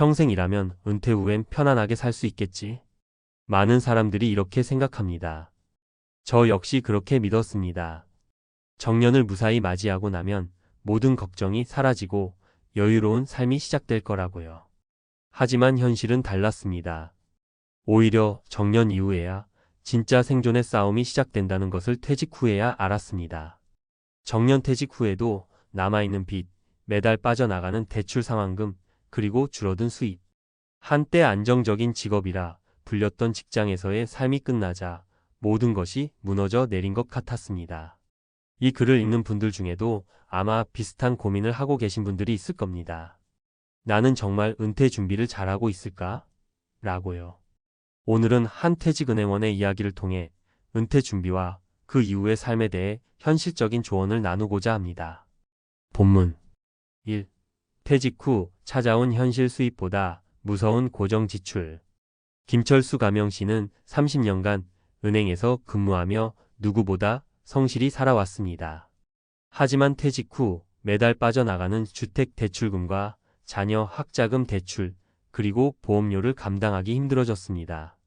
평생 일하면 은퇴 후엔 편안하게 살 수 있겠지. 많은 사람들이 이렇게 생각합니다. 저 역시 그렇게 믿었습니다. 정년을 무사히 맞이하고 나면 모든 걱정이 사라지고 여유로운 삶이 시작될 거라고요. 하지만 현실은 달랐습니다. 오히려 정년 이후에야 진짜 생존의 싸움이 시작된다는 것을 퇴직 후에야 알았습니다. 정년 퇴직 후에도 남아있는 빚, 매달 빠져나가는 대출 상환금, 그리고 줄어든 수입. 한때 안정적인 직업이라 불렸던 직장에서의 삶이 끝나자 모든 것이 무너져 내린 것 같았습니다. 이 글을 읽는 분들 중에도 아마 비슷한 고민을 하고 계신 분들이 있을 겁니다. 나는 정말 은퇴 준비를 잘하고 있을까? 라고요. 오늘은 한 퇴직은행원의 이야기를 통해 은퇴 준비와 그 이후의 삶에 대해 현실적인 조언을 나누고자 합니다. 본문 1. 퇴직 후 찾아온 현실 수입보다 무서운 고정 지출. 김철수 가명씨는 30년간 은행에서 근무하며 누구보다 성실히 살아왔습니다. 하지만 퇴직 후 매달 빠져나가는 주택 대출금과 자녀 학자금 대출, 그리고 보험료를 감당하기 힘들어졌습니다.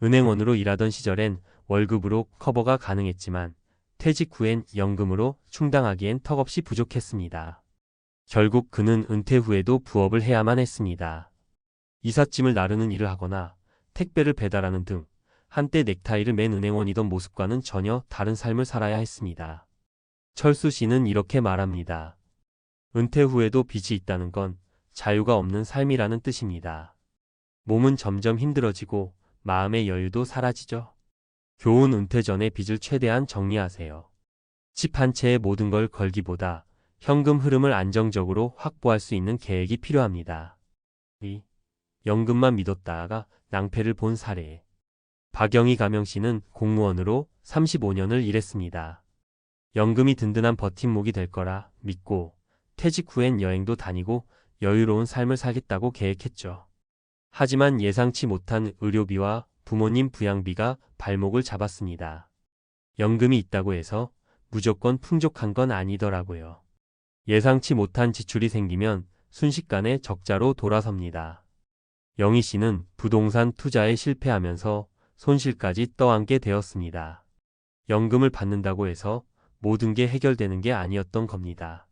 은행원으로 일하던 시절엔 월급으로 커버가 가능했지만 퇴직 후엔 연금으로 충당하기엔 턱없이 부족했습니다. 결국 그는 은퇴 후에도 부업을 해야만 했습니다. 이삿짐을 나르는 일을 하거나 택배를 배달하는 등 한때 넥타이를 맨 은행원이던 모습과는 전혀 다른 삶을 살아야 했습니다. 철수 씨는 이렇게 말합니다. 은퇴 후에도 빚이 있다는 건 자유가 없는 삶이라는 뜻입니다. 몸은 점점 힘들어지고 마음의 여유도 사라지죠. 교훈: 은퇴 전에 빚을 최대한 정리하세요. 집 한 채에 모든 걸 걸기보다 현금 흐름을 안정적으로 확보할 수 있는 계획이 필요합니다. 2. 연금만 믿었다가 낭패를 본 사례. 박영희 가명씨는 공무원으로 35년을 일했습니다. 연금이 든든한 버팀목이 될 거라 믿고 퇴직 후엔 여행도 다니고 여유로운 삶을 살겠다고 계획했죠. 하지만 예상치 못한 의료비와 부모님 부양비가 발목을 잡았습니다. 연금이 있다고 해서 무조건 풍족한 건 아니더라고요. 예상치 못한 지출이 생기면 순식간에 적자로 돌아섭니다. 영희 씨는 부동산 투자에 실패하면서 손실까지 떠안게 되었습니다. 연금을 받는다고 해서 모든 게 해결되는 게 아니었던 겁니다.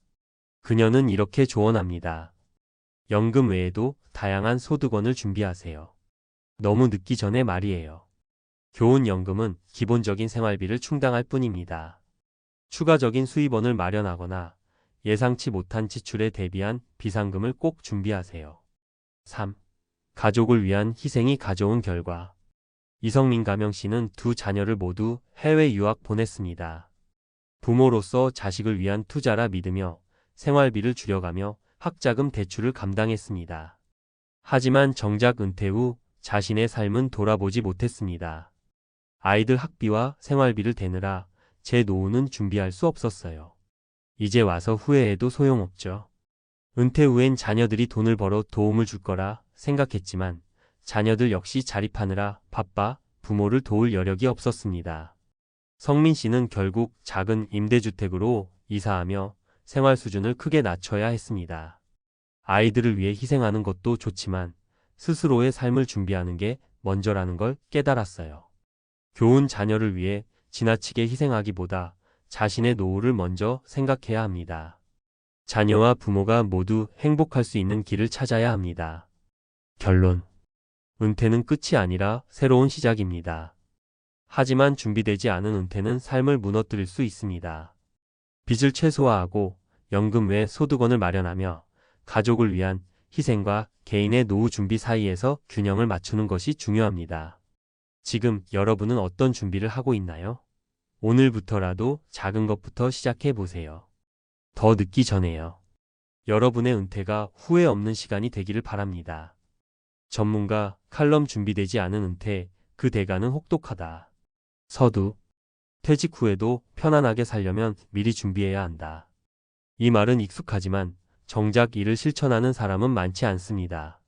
그녀는 이렇게 조언합니다. 연금 외에도 다양한 소득원을 준비하세요. 너무 늦기 전에 말이에요. 교훈: 연금은 기본적인 생활비를 충당할 뿐입니다. 추가적인 수입원을 마련하거나 예상치 못한 지출에 대비한 비상금을 꼭 준비하세요. 3. 가족을 위한 희생이 가져온 결과. 이성민 가명씨는 두 자녀를 모두 해외 유학 보냈습니다. 부모로서 자식을 위한 투자라 믿으며 생활비를 줄여가며 학자금 대출을 감당했습니다. 하지만 정작 은퇴 후 자신의 삶은 돌아보지 못했습니다. 아이들 학비와 생활비를 대느라 제 노후는 준비할 수 없었어요. 이제 와서 후회해도 소용없죠. 은퇴 후엔 자녀들이 돈을 벌어 도움을 줄 거라 생각했지만 자녀들 역시 자립하느라 바빠 부모를 도울 여력이 없었습니다. 성민 씨는 결국 작은 임대주택으로 이사하며 생활 수준을 크게 낮춰야 했습니다. 아이들을 위해 희생하는 것도 좋지만 스스로의 삶을 준비하는 게 먼저라는 걸 깨달았어요. 교훈: 자녀를 위해 지나치게 희생하기보다 자신의 노후를 먼저 생각해야 합니다. 자녀와 부모가 모두 행복할 수 있는 길을 찾아야 합니다. 결론: 은퇴는 끝이 아니라 새로운 시작입니다. 하지만 준비되지 않은 은퇴는 삶을 무너뜨릴 수 있습니다. 빚을 최소화하고 연금 외 소득원을 마련하며 가족을 위한 희생과 개인의 노후 준비 사이에서 균형을 맞추는 것이 중요합니다. 지금 여러분은 어떤 준비를 하고 있나요? 오늘부터라도 작은 것부터 시작해 보세요. 더 늦기 전에요. 여러분의 은퇴가 후회 없는 시간이 되기를 바랍니다. 전문가 칼럼: 준비되지 않은 은퇴, 그 대가는 혹독하다. 서두: 퇴직 후에도 편안하게 살려면 미리 준비해야 한다. 이 말은 익숙하지만 정작 이를 실천하는 사람은 많지 않습니다.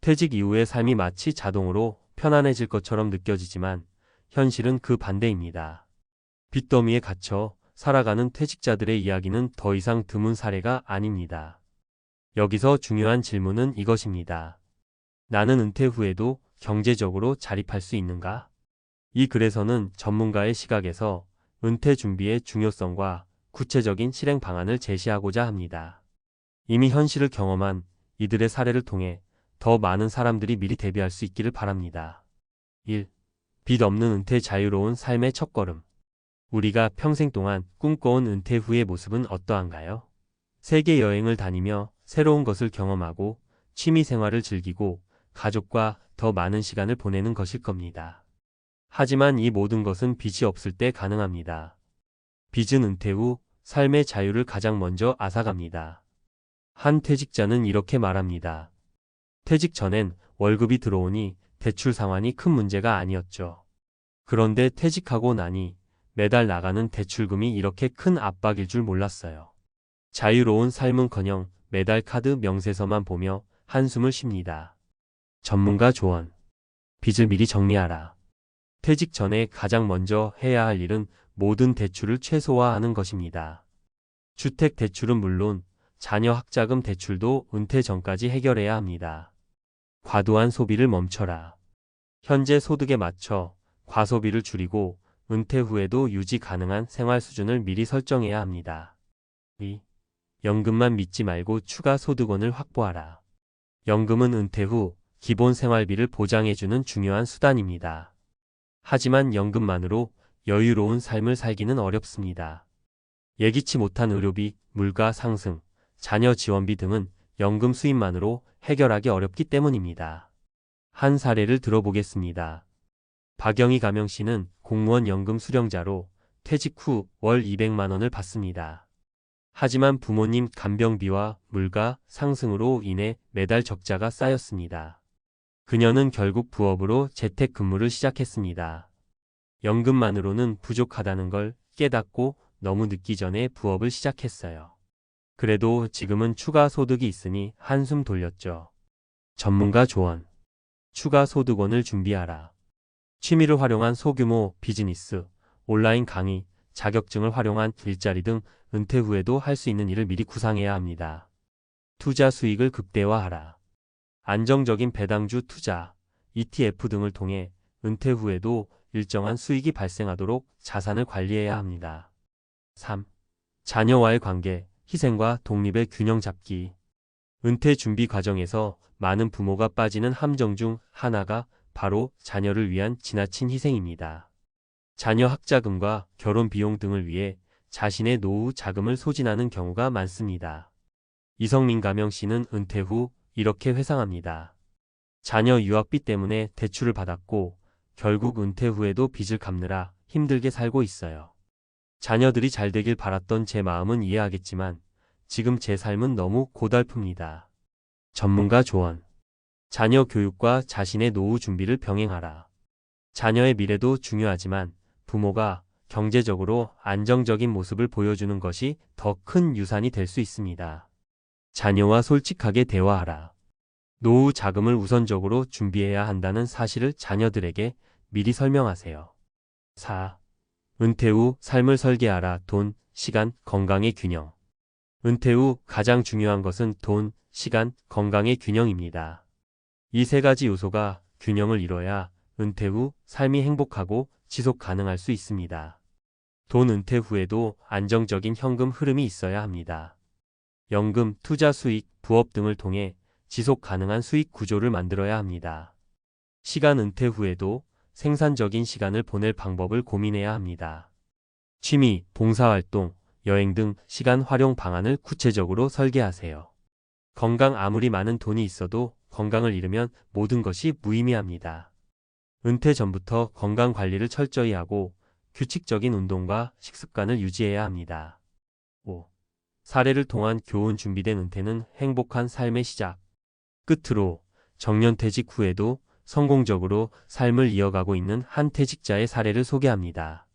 퇴직 이후의 삶이 마치 자동으로 편안해질 것처럼 느껴지지만 현실은 그 반대입니다. 빚더미에 갇혀 살아가는 퇴직자들의 이야기는 더 이상 드문 사례가 아닙니다. 여기서 중요한 질문은 이것입니다. 나는 은퇴 후에도 경제적으로 자립할 수 있는가? 이 글에서는 전문가의 시각에서 은퇴 준비의 중요성과 구체적인 실행 방안을 제시하고자 합니다. 이미 현실을 경험한 이들의 사례를 통해 더 많은 사람들이 미리 대비할 수 있기를 바랍니다. 1. 빚 없는 은퇴 자유로운 삶의 첫걸음. 우리가 평생 동안 꿈꿔온 은퇴 후의 모습은 어떠한가요? 세계 여행을 다니며 새로운 것을 경험하고 취미 생활을 즐기고 가족과 더 많은 시간을 보내는 것일 겁니다. 하지만 이 모든 것은 빚이 없을 때 가능합니다. 빚은 은퇴 후 삶의 자유를 가장 먼저 앗아갑니다. 한 퇴직자는 이렇게 말합니다. 퇴직 전엔 월급이 들어오니 대출 상환이 큰 문제가 아니었죠. 그런데 퇴직하고 나니 매달 나가는 대출금이 이렇게 큰 압박일 줄 몰랐어요. 자유로운 삶은커녕 매달 카드 명세서만 보며 한숨을 쉽니다. 전문가 조언. 빚을 미리 정리하라. 퇴직 전에 가장 먼저 해야 할 일은 모든 대출을 최소화하는 것입니다. 주택 대출은 물론 자녀 학자금 대출도 은퇴 전까지 해결해야 합니다. 과도한 소비를 멈춰라. 현재 소득에 맞춰 과소비를 줄이고 은퇴 후에도 유지 가능한 생활 수준을 미리 설정해야 합니다. 2. 연금만 믿지 말고 추가 소득원을 확보하라. 연금은 은퇴 후 기본 생활비를 보장해주는 중요한 수단입니다. 하지만 연금만으로 여유로운 삶을 살기는 어렵습니다. 예기치 못한 의료비, 물가 상승, 자녀 지원비 등은 연금 수입만으로 해결하기 어렵기 때문입니다. 한 사례를 들어보겠습니다. 박영희 가명 씨는 공무원 연금 수령자로 퇴직 후 월 200만 원을 받습니다. 하지만 부모님 간병비와 물가 상승으로 인해 매달 적자가 쌓였습니다. 그녀는 결국 부업으로 재택근무를 시작했습니다. 연금만으로는 부족하다는 걸 깨닫고 너무 늦기 전에 부업을 시작했어요. 그래도 지금은 추가 소득이 있으니 한숨 돌렸죠. 전문가 조언. 추가 소득원을 준비하라. 취미를 활용한 소규모 비즈니스, 온라인 강의, 자격증을 활용한 일자리 등 은퇴 후에도 할 수 있는 일을 미리 구상해야 합니다. 투자 수익을 극대화하라. 안정적인 배당주 투자, ETF 등을 통해 은퇴 후에도 일정한 수익이 발생하도록 자산을 관리해야 합니다. 3. 자녀와의 관계, 희생과 독립의 균형 잡기. 은퇴 준비 과정에서 많은 부모가 빠지는 함정 중 하나가 바로 자녀를 위한 지나친 희생입니다. 자녀 학자금과 결혼 비용 등을 위해 자신의 노후 자금을 소진하는 경우가 많습니다. 이성민 가명 씨는 은퇴 후 이렇게 회상합니다. 자녀 유학비 때문에 대출을 받았고 결국 은퇴 후에도 빚을 갚느라 힘들게 살고 있어요. 자녀들이 잘 되길 바랐던 제 마음은 이해하겠지만 지금 제 삶은 너무 고달픕니다. 전문가 조언. 자녀 교육과 자신의 노후 준비를 병행하라. 자녀의 미래도 중요하지만 부모가 경제적으로 안정적인 모습을 보여주는 것이 더 큰 유산이 될 수 있습니다. 자녀와 솔직하게 대화하라. 노후 자금을 우선적으로 준비해야 한다는 사실을 자녀들에게 미리 설명하세요. 4. 은퇴 후 삶을 설계하라. 돈, 시간, 건강의 균형. 은퇴 후 가장 중요한 것은 돈, 시간, 건강의 균형입니다. 이 세 가지 요소가 균형을 이뤄야 은퇴 후 삶이 행복하고 지속 가능할 수 있습니다. 돈 은퇴 후에도 안정적인 현금 흐름이 있어야 합니다. 연금, 투자 수익, 부업 등을 통해 지속 가능한 수익 구조를 만들어야 합니다. 시간 은퇴 후에도 생산적인 시간을 보낼 방법을 고민해야 합니다. 취미, 봉사활동, 여행 등 시간 활용 방안을 구체적으로 설계하세요. 건강 아무리 많은 돈이 있어도 건강을 잃으면 모든 것이 무의미합니다. 은퇴 전부터 건강 관리를 철저히 하고 규칙적인 운동과 식습관을 유지해야 합니다. 5. 사례를 통한 교훈. 준비된 은퇴는 행복한 삶의 시작. 끝으로 정년퇴직 후에도 성공적으로 삶을 이어가고 있는 한 퇴직자의 사례를 소개합니다.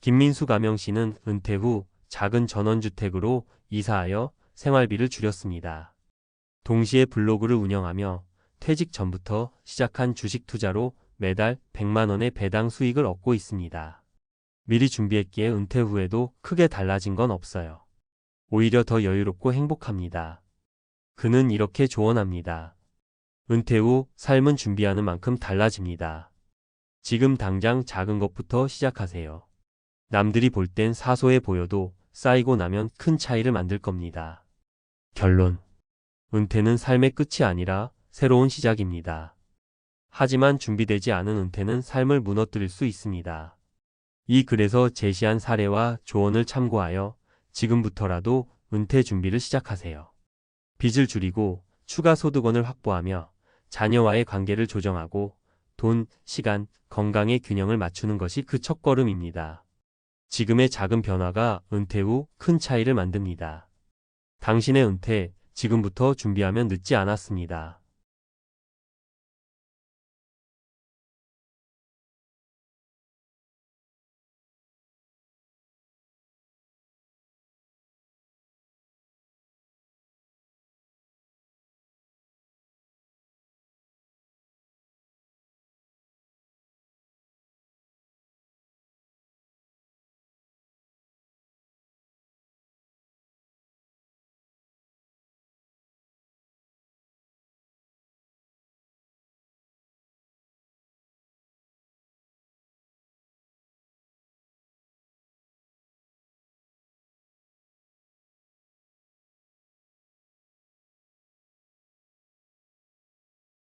김민수 가명 씨는 은퇴 후 작은 전원주택으로 이사하여 생활비를 줄였습니다. 동시에 블로그를 운영하며 퇴직 전부터 시작한 주식 투자로 매달 100만 원의 배당 수익을 얻고 있습니다. 미리 준비했기에 은퇴 후에도 크게 달라진 건 없어요. 오히려 더 여유롭고 행복합니다. 그는 이렇게 조언합니다. 은퇴 후 삶은 준비하는 만큼 달라집니다. 지금 당장 작은 것부터 시작하세요. 남들이 볼 땐 사소해 보여도 쌓이고 나면 큰 차이를 만들 겁니다. 결론. 은퇴는 삶의 끝이 아니라 새로운 시작입니다. 하지만 준비되지 않은 은퇴는 삶을 무너뜨릴 수 있습니다. 이 글에서 제시한 사례와 조언을 참고하여 지금부터라도 은퇴 준비를 시작하세요. 빚을 줄이고 추가 소득원을 확보하며 자녀와의 관계를 조정하고 돈, 시간, 건강의 균형을 맞추는 것이 그 첫걸음입니다. 지금의 작은 변화가 은퇴 후 큰 차이를 만듭니다. 당신의 은퇴, 지금부터 준비하면 늦지 않았습니다.